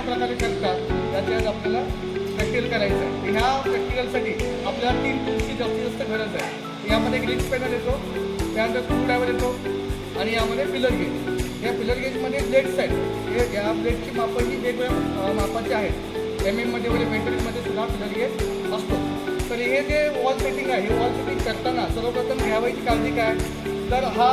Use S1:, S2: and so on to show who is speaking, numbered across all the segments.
S1: प्रकारे करतात त्याची आज आपल्याला प्रॅक्टिकल करायचं आहे. ह्या प्रॅक्टिकलसाठी आपल्याला 3 टूल्सची जास्तीत जास्त गरज आहे. यामध्ये ग्रीन स्पॅनर येतो, त्यानंतर स्क्रू ड्रायव्हर येतो आणि यामध्ये पिलर गेज. या पिलर गेजमध्ये ब्लेड्स आहेत. हे या ब्लेडची मापं ही वेगवेगळ्या मापाची आहेत. MM-मध्ये वगैरे मेटलमध्ये सुद्धा पिलर गेज असतो. तर हे जे वॉल सेटिंग आहे, हे वॉल सेटिंग करताना सर्वप्रथम घ्यावायची काळजी काय, तर हा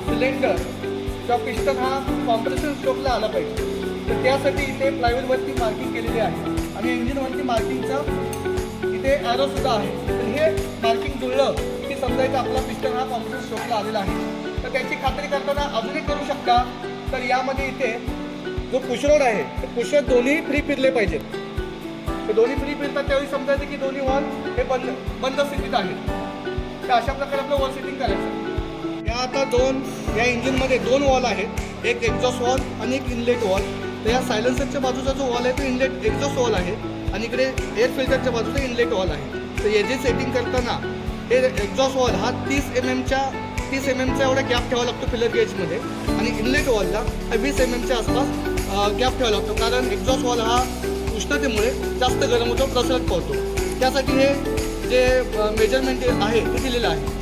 S1: सिलेंडर किंवा पिस्टन हा कॉम्प्रेशन स्ट्रोकला आला पाहिजे. तर त्यासाठी इथे प्लायवूडवरती मार्किंग केलेली आहे आणि इंजिनवरती मार्किंगचं इथे ॲरोसुद्धा आहे. तर हे मार्किंग जुळलं की समजायचं आपला पिस्टन हा कॉम्प्रेशन स्ट्रोकला आलेला आहे. तर त्याची खात्री करताना अजून एक करू शकता, तर यामध्ये इथे जो पुशरोड आहे ते पुशरोड दोन्ही फ्री फिरले पाहिजेत. ते दोन्ही फ्री फिरतात त्यावेळी समजायचं की दोन्ही वॉल हे बंद स्थितीत आहेत. तर अशा प्रकारे आपलं वॉल सेटिंग करायचं. या आता या इंजिनमध्ये 2 वॉल आहेत, एक एक्झॉस्ट वॉल आणि एक इनलेट वॉल. तर या सायलेन्सरच्या बाजूचा जो वॉल आहे तो इनलेट एक्झॉस्ट वॉल आहे आणि इकडे एअर फिल्टरच्या बाजूचा इनलेट वॉल आहे. तर याची सेटिंग करताना हे एक्झॉस्ट वॉल हा 30 mm एवढा गॅप ठेवावा लागतो फिलर गेजमध्ये आणि इनलेट वॉलला 20 mm आसपास गॅप ठेवावा लागतो, कारण एक्झॉस्ट वॉल हा उष्णतेमुळे जास्त गरम होतो, प्रसरत पडतो. त्यासाठी हे जे मेजरमेंट आहे ते दिलेलं आहे.